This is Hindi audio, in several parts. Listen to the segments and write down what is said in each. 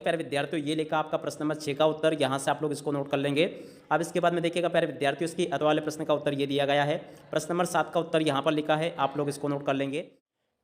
प्यारे विद्यार्थियों, ये लिखा आपका प्रश्न नंबर 6 का उत्तर, यहाँ से आप लोग इसको नोट कर लेंगे। अब इसके बाद में देखिएगा प्यारे विद्यार्थियों, इसकी अथवा वाले प्रश्न का उत्तर ये दिया गया है। प्रश्न नंबर 7 का उत्तर यहाँ पर लिखा है, आप लोग इसको नोट कर लेंगे।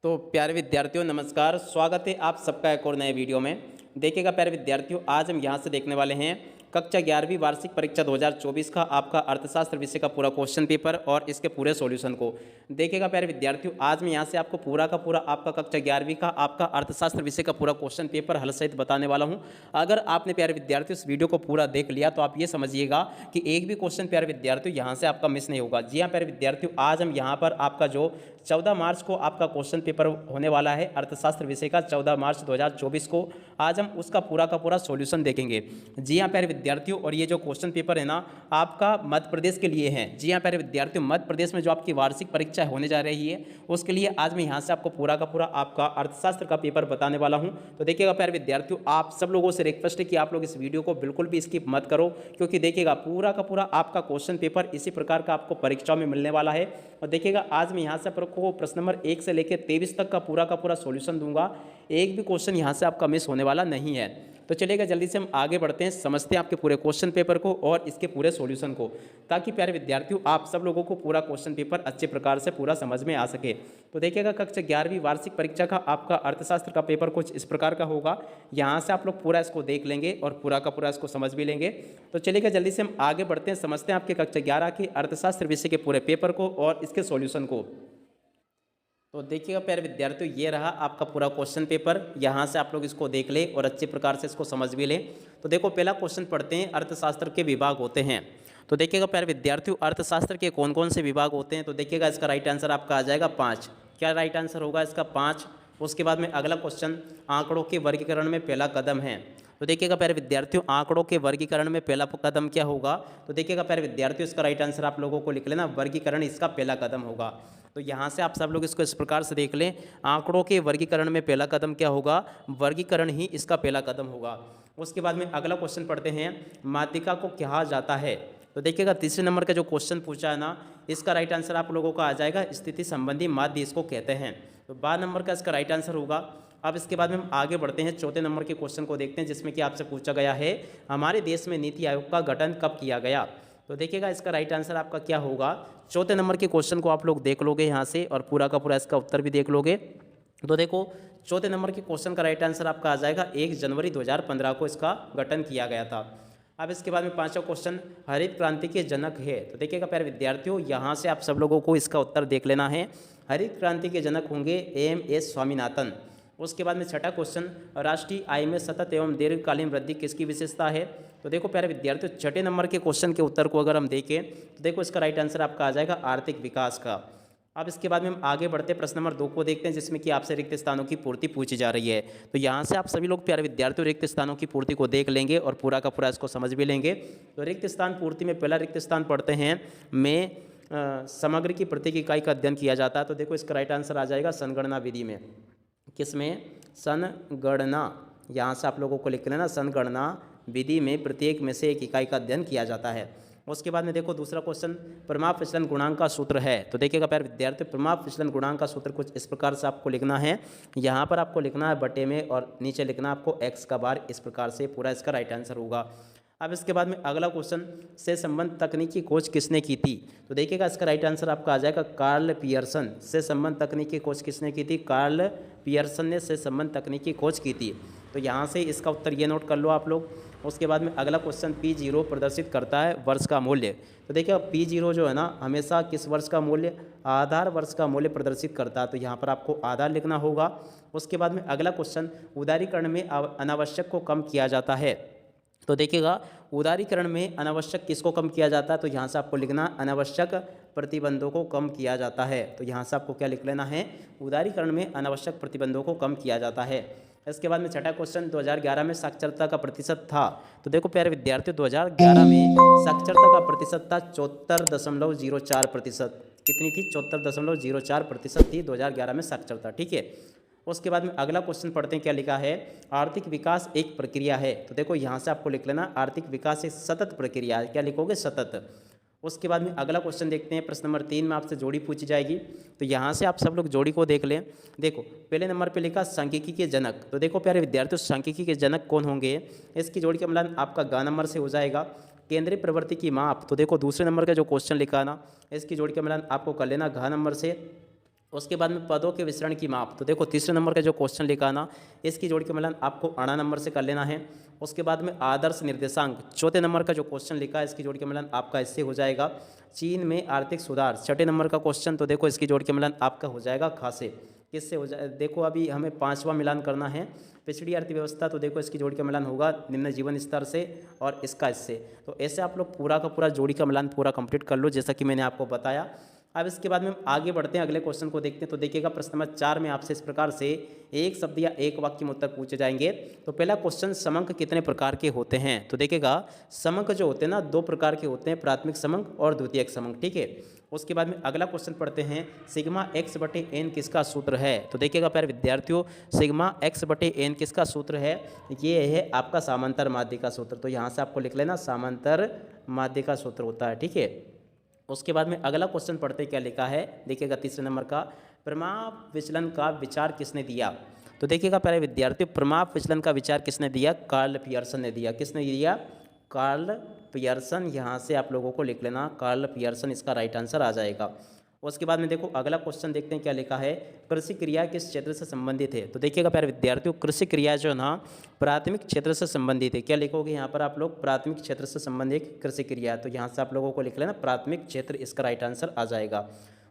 तो प्यारे विद्यार्थियों नमस्कार, स्वागत है आप सबका एक और नए वीडियो में। देखिएगा प्यारे विद्यार्थियों, आज हम यहाँ से देखने वाले हैं कक्षा 11वीं वार्षिक परीक्षा 2024 का आपका अर्थशास्त्र विषय का पूरा क्वेश्चन पेपर और इसके पूरे सॉल्यूशन को। देखिएगा प्यारे विद्यार्थियों, आज मैं यहाँ से आपको पूरा का पूरा आपका कक्षा 11वीं का आपका अर्थशास्त्र विषय का पूरा क्वेश्चन पेपर हल सहित बताने वाला हूँ। अगर आपने प्यारे विद्यार्थियों इस वीडियो को पूरा देख लिया तो आप ये समझिएगा कि एक भी क्वेश्चन प्यारे विद्यार्थियों यहाँ से आपका मिस नहीं होगा। जी हाँ प्यारे विद्यार्थियों, आज हम यहाँ पर आपका जो 14 मार्च को आपका क्वेश्चन पेपर होने वाला है अर्थशास्त्र विषय का, 14 मार्च 2024 को, आज हम उसका पूरा का पूरा सॉल्यूशन देखेंगे। जी हाँ प्यारे विद्यार्थियों, और ये जो क्वेश्चन पेपर है ना आपका मध्य प्रदेश के लिए है। जी हाँ प्यारे विद्यार्थियों, मध्य प्रदेश में जो आपकी वार्षिक परीक्षा होने जा रही है उसके लिए आज मैं यहाँ से आपको पूरा का पूरा आपका अर्थशास्त्र का पेपर बताने वाला हूँ। तो देखिएगा प्यारे विद्यार्थियों, आप सब लोगों से रिक्वेस्ट है कि आप लोग इस वीडियो को बिल्कुल भी स्किप मत करो, क्योंकि देखिएगा पूरा का पूरा आपका क्वेश्चन पेपर इसी प्रकार का आपको परीक्षाओं में मिलने वाला है। और देखिएगा आज मैं यहाँ से आपको प्रश्न नंबर 1 से लेकर 23 तक का पूरा सॉल्यूशन दूंगा। एक भी क्वेश्चन यहाँ से आपका मिस होने वाला नहीं है। तो चलिएगा जल्दी से हम आगे बढ़ते हैं, समझते हैं आपके पूरे क्वेश्चन पेपर को और इसके पूरे सॉल्यूशन को, ताकि प्यारे विद्यार्थियों आप सब लोगों को पूरा क्वेश्चन पेपर अच्छे प्रकार से पूरा समझ में आ सके। तो देखिएगा कक्षा 11वीं वार्षिक परीक्षा का आपका अर्थशास्त्र का पेपर कुछ इस प्रकार का होगा। यहाँ से आप लोग पूरा इसको देख लेंगे और पूरा का पूरा इसको समझ भी लेंगे। तो चलिएगा जल्दी से हम आगे बढ़ते हैं, समझते हैं आपके कक्षा 11 के अर्थशास्त्र विषय के पूरे पेपर को और इसके सॉल्यूशन को। तो देखिएगा प्यारे विद्यार्थियों, ये रहा आपका पूरा क्वेश्चन पेपर। यहाँ से आप लोग इसको देख लें और अच्छे प्रकार से इसको समझ भी लें। तो देखो पहला क्वेश्चन पढ़ते हैं, अर्थशास्त्र के विभाग होते हैं। तो देखिएगा प्यारे विद्यार्थियों, अर्थशास्त्र के कौन कौन से विभाग होते हैं। तो देखिएगा इसका राइट आंसर आपका आ जाएगा 5। क्या राइट आंसर होगा इसका 5। उसके बाद में अगला क्वेश्चन, आंकड़ों के वर्गीकरण में पहला कदम है। तो देखिएगा प्यारे विद्यार्थियों, आंकड़ों के वर्गीकरण में पहला कदम क्या होगा। तो देखिएगा प्यारे विद्यार्थियों, इसका राइट आंसर आप लोगों को लिख लेना, वर्गीकरण इसका पहला कदम होगा। तो यहाँ से आप सब लोग इसको इस प्रकार से देख लें, आंकड़ों के वर्गीकरण में पहला कदम क्या होगा, वर्गीकरण ही इसका पहला कदम होगा। उसके बाद में अगला क्वेश्चन पढ़ते हैं, माध्यिका को कहा जाता है। तो देखिएगा तीसरे नंबर का जो क्वेश्चन पूछा है ना, इसका राइट आंसर आप लोगों का आ जाएगा, स्थिति संबंधी माध्य इसको कहते हैं। तो 12 नंबर का इसका राइट आंसर होगा। अब इसके बाद में हम आगे बढ़ते हैं, चौथे नंबर के क्वेश्चन को देखते हैं, जिसमें कि आपसे पूछा गया है, हमारे देश में नीति आयोग का गठन कब किया गया। तो देखिएगा इसका राइट आंसर आपका क्या होगा। चौथे नंबर के क्वेश्चन को आप लोग देख लोगे यहाँ से और पूरा का पूरा इसका उत्तर भी देख लोगे। तो देखो चौथे नंबर के क्वेश्चन का राइट आंसर आपका आ जाएगा, 1 जनवरी 2015 को इसका गठन किया गया था। अब इसके बाद में पांचवा क्वेश्चन, हरित क्रांति के जनक है। तो देखिएगा प्यारे विद्यार्थियों, यहाँ से आप सब लोगों को इसका उत्तर देख लेना है। हरित क्रांति के जनक होंगे AM.S. स्वामीनाथन। उसके बाद में छठा क्वेश्चन, राष्ट्रीय आय में सतत एवं दीर्घकालीन वृद्धि किसकी विशेषता है। तो देखो प्यारे विद्यार्थियों, छठे नंबर के क्वेश्चन के उत्तर को अगर हम देखें तो देखो इसका राइट आंसर आपका आ जाएगा, आर्थिक विकास का। अब इसके बाद में हम आगे बढ़ते प्रश्न नंबर 2 को देखते हैं, जिसमें कि आपसे रिक्त स्थानों की पूर्ति पूछी जा रही है। तो यहाँ से आप सभी लोग प्यारे विद्यार्थियों रिक्त स्थानों की पूर्ति को देख लेंगे और पूरा का पूरा इसको समझ भी लेंगे। तो रिक्त स्थान पूर्ति में पहला रिक्त स्थान पढ़ते हैं, में सामग्री की प्रत्येक इकाई का अध्ययन किया जाता है। तो देखो इसका राइट आंसर आ जाएगा, संगणना विधि में। किसमें, संगणना, यहाँ से आप लोगों को लिख लेना, संगणना विधि में प्रत्येक में से एक इकाई का अध्ययन किया जाता है। उसके बाद में देखो दूसरा क्वेश्चन, प्रमाप विचलन गुणांक का सूत्र है। तो देखिएगा प्यारे विद्यार्थियों, प्रमाप विचलन गुणांक का सूत्र कुछ इस प्रकार से आपको लिखना है। यहाँ पर आपको लिखना है बटे में और नीचे लिखना आपको x का बार, इस प्रकार से पूरा इसका राइट आंसर होगा। अब इसके बाद में अगला क्वेश्चन, से संबंध तकनीकी खोज किसने की थी। तो देखिएगा इसका राइट आंसर आपका आ जाएगा, कार्ल पियर्सन। से संबंध तकनीकी खोज किसने की थी, कार्ल पियर्सन ने से संबंध तकनीकी खोज की थी। तो यहाँ से इसका उत्तर ये नोट कर लो आप लोग। उसके बाद में अगला क्वेश्चन, P0 प्रदर्शित करता है वर्ष का मूल्य। तो देखिए P0 जो है ना, हमेशा किस वर्ष का मूल्य, आधार वर्ष का मूल्य प्रदर्शित करता है। तो यहाँ पर आपको आधार लिखना होगा। उसके बाद में अगला क्वेश्चन, उदारीकरण में अनावश्यक को कम किया जाता है। तो देखिएगा उदारीकरण में अनावश्यक किसको कम किया जाता है। तो यहाँ से आपको लिखना, अनावश्यक प्रतिबंधों को कम किया जाता है। तो यहाँ से आपको क्या लिख लेना है, उदारीकरण में अनावश्यक प्रतिबंधों को कम किया जाता है। इसके बाद में छठा क्वेश्चन, 2011 में साक्षरता का प्रतिशत था। तो देखो प्यारे विद्यार्थियों, 2011 में साक्षरता का प्रतिशत था 74.04%। कितनी थी, 74.04% थी 2011 में साक्षरता। ठीक है। उसके बाद में अगला क्वेश्चन पढ़ते हैं, क्या लिखा है, आर्थिक विकास एक प्रक्रिया है। तो देखो यहाँ से आपको लिख लेना, आर्थिक विकास एक सतत प्रक्रिया है। क्या लिखोगे, सतत। उसके बाद में अगला क्वेश्चन देखते हैं, प्रश्न नंबर 3 में आपसे जोड़ी पूछी जाएगी। तो यहाँ से आप सब लोग जोड़ी को देख लें। देखो पहले नंबर पे लिखा सांख्यिकी के जनक, तो देखो प्यारे विद्यार्थियों सांख्यिकी के जनक कौन होंगे, इसकी जोड़ी का मिलान आपका ग नंबर से हो जाएगा। केंद्रीय प्रवृत्ति की माप, तो देखो दूसरे नंबर का जो क्वेश्चन लिखा ना, इसकी जोड़ी का मिलान आपको कर लेना घ नंबर से। उसके बाद में पदों के वितरण की माप, तो देखो तीसरे नंबर का जो क्वेश्चन लिखा ना, इसकी जोड़ी का मिलान आपको अणा नंबर से कर लेना है। उसके बाद में आदर्श निर्देशांक, चौथे नंबर का जो क्वेश्चन लिखा है, इसकी जोड़ी का मिलान आपका इससे हो जाएगा। चीन में आर्थिक सुधार, छठे नंबर का क्वेश्चन, तो देखो इसकी जोड़ी का मिलान आपका हो जाएगा खा से। किससे हो जाए, देखो अभी हमें 5वां मिलान करना है, पिछड़ी अर्थव्यवस्था, तो देखो इसकी जोड़ी का मिलान होगा निम्न जीवन स्तर से और इसका इससे। तो ऐसे आप लोग पूरा का पूरा जोड़ी का मिलान पूरा कंप्लीट कर लो, जैसा कि मैंने आपको बताया। अब इसके बाद में आगे बढ़ते हैं, अगले क्वेश्चन को देखते हैं। तो देखिएगा प्रश्न नंबर 4 में आपसे इस प्रकार से एक शब्द या एक वाक्य में उत्तर पूछे जाएंगे। तो पहला क्वेश्चन, समंक कितने प्रकार के होते हैं। तो देखिएगा समंक जो होते हैं ना, 2 प्रकार के होते हैं, प्राथमिक समंक और द्वितीयक समंक, ठीक है। उसके बाद में अगला क्वेश्चन पढ़ते हैं, सिग्मा एक्स बटे एन किसका सूत्र है। तो देखिएगा प्यारे विद्यार्थियों, सिग्मा एक्स बटे एन किसका सूत्र है, ये है आपका समांतर माध्य का सूत्र। तो यहाँ से आपको लिख लेना समांतर माध्य का सूत्र होता है, ठीक है। उसके बाद में अगला क्वेश्चन पढ़ते क्या लिखा है, देखिएगा तीसरे नंबर का, प्रमाप विचलन का विचार किसने दिया। तो देखिएगा प्यारे विद्यार्थियों, प्रमाप विचलन का विचार किसने दिया, कार्ल पियर्सन ने दिया। किसने दिया, कार्ल पियर्सन। यहाँ से आप लोगों को लिख लेना कार्ल पियर्सन, इसका राइट आंसर आ जाएगा। उसके बाद में देखो अगला क्वेश्चन देखते हैं क्या लिखा है, कृषि क्रिया किस क्षेत्र से संबंधित है। तो देखिएगा प्यारे विद्यार्थियों, कृषि क्रिया जो है ना प्राथमिक क्षेत्र से संबंधित है। क्या लिखोगे यहाँ पर आप लोग, प्राथमिक क्षेत्र से संबंधित कृषि क्रिया, तो यहाँ से आप लोगों को लिख लेना प्राथमिक क्षेत्र, इसका राइट आंसर आ जाएगा।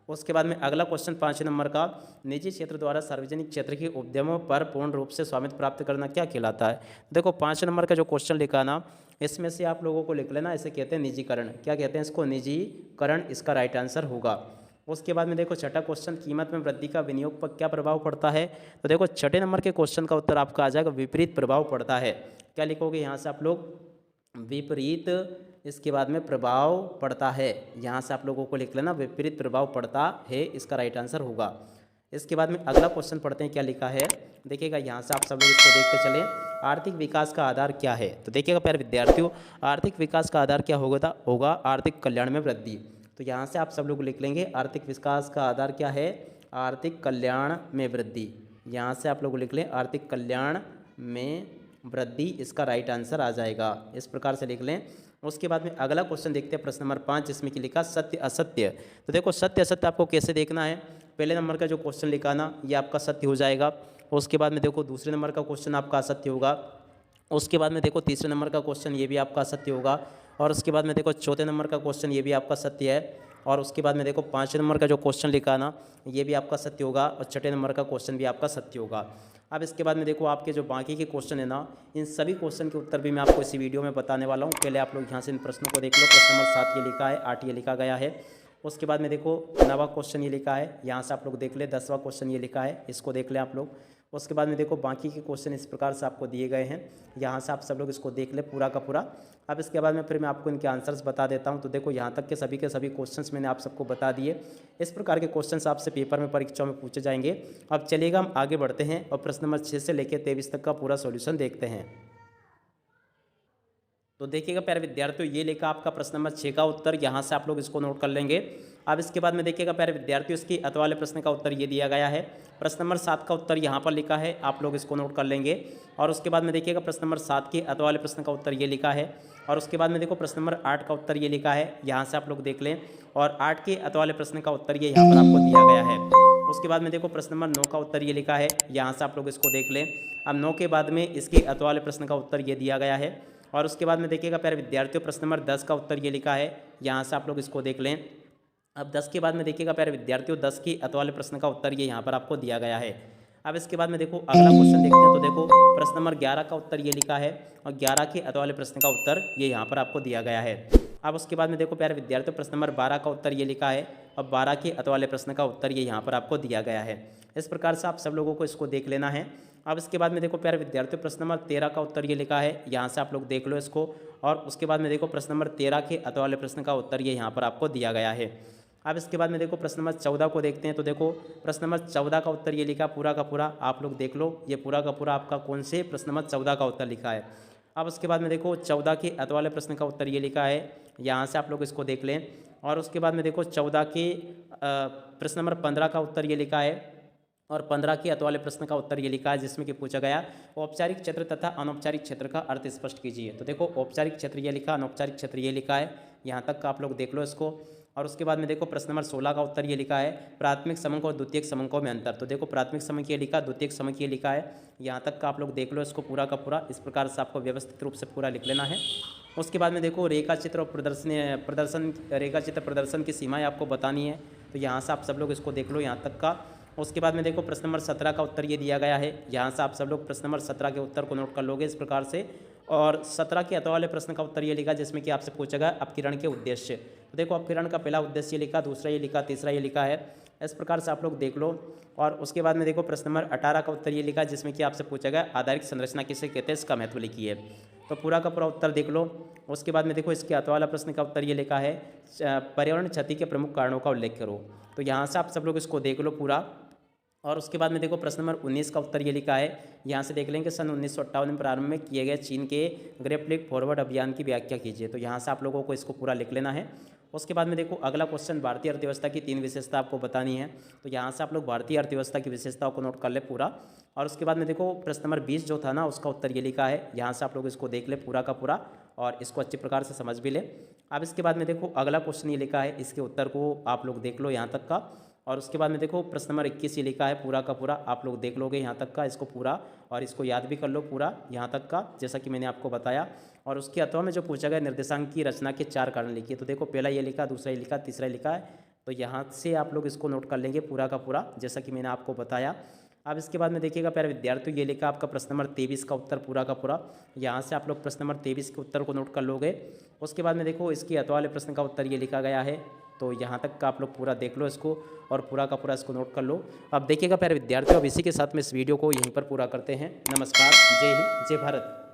उसके बाद में अगला क्वेश्चन 5 नंबर का, निजी क्षेत्र द्वारा सार्वजनिक क्षेत्र के उद्यमों पर पूर्ण रूप से स्वामित्व प्राप्त करना क्या कहलाता है। देखो 5 नंबर का जो क्वेश्चन लिखा ना, इसमें से आप लोगों को लिख लेना, इसे कहते हैं निजीकरण। क्या कहते हैं इसको, निजीकरण, इसका राइट आंसर होगा। उसके बाद में देखो छठा क्वेश्चन, कीमत में वृद्धि का विनियोग पर क्या प्रभाव पड़ता है। तो देखो छठे नंबर के क्वेश्चन का उत्तर आपका आ जाएगा विपरीत प्रभाव पड़ता है। क्या लिखोगे यहाँ से आप लोग, विपरीत, इसके बाद में प्रभाव पड़ता है, यहाँ से आप लोगों को लिख लेना विपरीत प्रभाव पड़ता है, इसका राइट आंसर होगा। इसके बाद में अगला क्वेश्चन पढ़ते हैं क्या लिखा है, देखिएगा यहाँ से आप सब लोग इसको देखते चलें, आर्थिक विकास का आधार क्या है। तो देखिएगा प्यारे विद्यार्थियों, आर्थिक विकास का आधार क्या होगा आर्थिक कल्याण में वृद्धि। तो यहाँ से आप सब लोग लिख लेंगे आर्थिक विकास का आधार क्या है, आर्थिक कल्याण में वृद्धि। यहाँ से आप लोग लिख लें आर्थिक कल्याण में वृद्धि, इसका राइट आंसर आ जाएगा, इस प्रकार से लिख लें। उसके बाद में अगला क्वेश्चन देखते हैं, प्रश्न नंबर 5, जिसमें कि लिखा सत्य असत्य। तो देखो सत्य असत्य आपको कैसे देखना है, पहले नंबर का जो क्वेश्चन लिखा ना, ये आपका सत्य हो जाएगा। उसके बाद में देखो दूसरे नंबर का क्वेश्चन आपका असत्य होगा। उसके बाद में देखो तीसरे नंबर का क्वेश्चन ये भी आपका सत्य होगा। और उसके बाद में देखो चौथे नंबर का क्वेश्चन ये भी आपका सत्य है। और उसके बाद में देखो 5 नंबर का जो क्वेश्चन लिखा ना, ये भी आपका सत्य होगा। और छठे नंबर का क्वेश्चन भी आपका सत्य होगा। अब इसके बाद में देखो आपके जो बाकी के क्वेश्चन है ना, इन सभी क्वेश्चन के उत्तर भी मैं आपको इसी वीडियो में बताने वाला हूँ। पहले आप लोग यहाँ से इन प्रश्नों को देख लो। प्रश्न नंबर 7 ये लिखा है, 8 ये लिखा गया है। उसके बाद में देखो 9वां क्वेश्चन ये लिखा है, यहाँ से आप लोग देख ले। 10वां क्वेश्चन ये लिखा है, इसको देख लें आप लोग। उसके बाद में देखो बाकी के क्वेश्चन इस प्रकार से आपको दिए गए हैं, यहाँ से आप सब लोग इसको देख ले पूरा का पूरा। अब इसके बाद में फिर मैं आपको इनके आंसर्स बता देता हूँ। तो देखो यहाँ तक के सभी क्वेश्चंस मैंने आप सबको बता दिए। इस प्रकार के क्वेश्चंस आपसे पेपर में परीक्षा में पूछे जाएंगे। अब चलिएगा हम आगे बढ़ते हैं और प्रश्न नंबर 6 से लेकर 23 तक का पूरा सॉल्यूशन देखते हैं। तो देखिएगा प्यारे विद्यार्थियों, ये लेकर आपका प्रश्न नंबर 6 का उत्तर, यहाँ से आप लोग इसको नोट कर लेंगे। अब इसके बाद में देखिएगा प्यारे विद्यार्थियों, इसकी अत वाले प्रश्न का उत्तर ये दिया गया है। प्रश्न नंबर 7 का उत्तर यहाँ पर लिखा है, आप लोग इसको नोट कर लेंगे। और उसके बाद में देखिएगा प्रश्न नंबर 7 के अत वाले प्रश्न का उत्तर ये लिखा है। और उसके बाद में देखो प्रश्न नंबर 8 का उत्तर ये लिखा है, यहाँ से आप लोग देख लें। और 8 के अत वाले प्रश्न का उत्तर ये यहाँ पर आपको दिया गया है। उसके बाद में देखो प्रश्न नंबर 9 का उत्तर ये लिखा है, यहाँ से आप लोग इसको देख लें। अब 9 के बाद में इसके अत वाले प्रश्न का उत्तर ये दिया गया है। और उसके बाद में देखिएगा प्यारे विद्यार्थियों, प्रश्न नंबर 10 का उत्तर ये लिखा है, यहाँ से आप लोग इसको देख लें। अब 10 के बाद में देखिएगा प्यारे विद्यार्थियों, 10 के अत वाले प्रश्न का उत्तर ये यहाँ पर आपको दिया गया है। अब इसके बाद में देखो अगला क्वेश्चन देखते हैं। तो देखो प्रश्न नंबर 11 का उत्तर ये लिखा है और 11 के अत वाले प्रश्न का उत्तर ये यहाँ पर आपको दिया गया है। अब उसके बाद में देखो प्यारे विद्यार्थियों, प्रश्न नंबर 12 का उत्तर ये लिखा है और 12 के अत वाले प्रश्न का उत्तर ये यहाँ पर आपको दिया गया है। इस प्रकार से आप सब लोगों को इसको देख लेना है। अब इसके बाद में देखो प्यारे विद्यार्थियों, प्रश्न नंबर 13 का उत्तर ये लिखा है, यहाँ से आप लोग देख लो इसको। और उसके बाद में देखो प्रश्न नंबर 13 के अत वाले प्रश्न का उत्तर ये यहाँ पर आपको दिया गया है। अब इसके बाद में देखो प्रश्न नंबर 14 को देखते हैं। तो देखो प्रश्न नंबर 14 का उत्तर ये लिखा पूरा का पूरा, आप लोग देख लो ये पूरा का पूरा आपका कौन से प्रश्न नंबर 14 का उत्तर लिखा है। अब उसके बाद में देखो 14 के अत वाले प्रश्न का उत्तर ये लिखा है, यहाँ से आप लोग इसको देख लें। और उसके बाद में देखो 14 के प्रश्न नंबर 15 का उत्तर ये लिखा है और 15 के अत वाले प्रश्न का उत्तर ये लिखा है, जिसमें कि पूछा गया औपचारिक क्षेत्र तथा अनौपचारिक क्षेत्र का अर्थ स्पष्ट कीजिए। तो देखो औपचारिक क्षेत्र ये लिखा, अनौपचारिक क्षेत्र ये लिखा है, यहाँ तक का आप लोग देख लो इसको। और उसके बाद में देखो प्रश्न नंबर 16 का उत्तर ये लिखा है, प्राथमिक समंक और द्वितीयक समंकों में अंतर। तो देखो प्राथमिक समंक ये लिखा, द्वितीयक समंक ये लिखा है, यहाँ तक का आप लोग देख लो इसको पूरा का पूरा। इस प्रकार से आपको व्यवस्थित रूप से पूरा लिख लेना है। उसके बाद में देखो रेखा चित्र और प्रदर्शन रेखा चित्र प्रदर्शन की सीमाएँ आपको बतानी है, तो यहाँ से आप सब लोग इसको देख लो यहाँ तक का। उसके बाद में देखो प्रश्न नंबर 17 का उत्तर ये दिया गया है, यहाँ से आप सब लोग प्रश्न नंबर 17 के उत्तर को नोट कर लोगे इस प्रकार से। और 17 के अत वाले प्रश्न का उत्तर ये लिखा, जिसमें कि आपसे पूछेगा अपकिरण के उद्देश्य। तो देखो अपकिरण का पहला उद्देश्य ये लिखा, दूसरा ये लिखा, तीसरा ये लिखा है, इस प्रकार से आप लोग देख लो। और उसके बाद में देखो प्रश्न नंबर 18 का उत्तर ये लिखा, जिसमें कि आपसे पूछेगा आधारिक संरचना किसे कहते हैं, इसका महत्व लिखिए। तो पूरा का पूरा उत्तर देख लो। उसके बाद में देखो इसके अत वाला प्रश्न का उत्तर ये लिखा है, पर्यावरण क्षति के प्रमुख कारणों का उल्लेख करो। तो यहाँ से आप सब लोग इसको देख लो पूरा। और उसके बाद में देखो प्रश्न नंबर 19 का उत्तर ये लिखा है, यहाँ से देख लेंगे सन 1958 में प्रारंभ में किए गए चीन के ग्रेट लीप फॉरवर्ड अभियान की व्याख्या कीजिए। तो यहाँ से आप लोगों को इसको पूरा लिख लेना है। उसके बाद में देखो अगला क्वेश्चन, भारतीय अर्थव्यवस्था की 3 विशेषता आपको बतानी है। तो यहाँ से आप लोग भारतीय अर्थव्यवस्था की विशेषताओं को नोट कर ले पूरा। और उसके बाद में देखो प्रश्न नंबर 20 जो था ना, उसका उत्तर ये लिखा है, यहाँ से आप लोग इसको देख ले पूरा का पूरा और इसको अच्छी प्रकार से समझ भी ले। अब इसके बाद में देखो अगला क्वेश्चन ये लिखा है, इसके उत्तर को आप लोग देख लो यहाँ तक का। और उसके बाद में देखो प्रश्न नंबर 21 ये लिखा है, पूरा का पूरा आप लोग देख लोगे यहाँ तक का, इसको पूरा और इसको याद भी कर लो पूरा यहाँ तक का, जैसा कि मैंने आपको बताया। और उसके अथवा में जो पूछा गया निर्देशांक की रचना के 4 कारण लिखिए। तो देखो पहला ये लिखा, दूसरा ये लिखा, तीसरा लिखा है, तो यहाँ से आप लोग इसको नोट कर लेंगे पूरा का पूरा, जैसा कि मैंने आपको बताया। अब इसके बाद में देखिएगा प्यारे विद्यार्थियों, ये लिखा आपका प्रश्न नंबर 23 का उत्तर पूरा का पूरा, यहाँ से आप लोग प्रश्न नंबर 23 के उत्तर को नोट कर लोगे। उसके बाद में देखो इसके अथवा वाले प्रश्न का उत्तर ये लिखा गया है, तो यहाँ तक का आप लोग पूरा देख लो इसको और पूरा का पूरा इसको नोट कर लो। अब देखिएगा प्यारे विद्यार्थियों, अब इसी के साथ में इस वीडियो को यहीं पर पूरा करते हैं। नमस्कार, जय हिंद, जय भारत।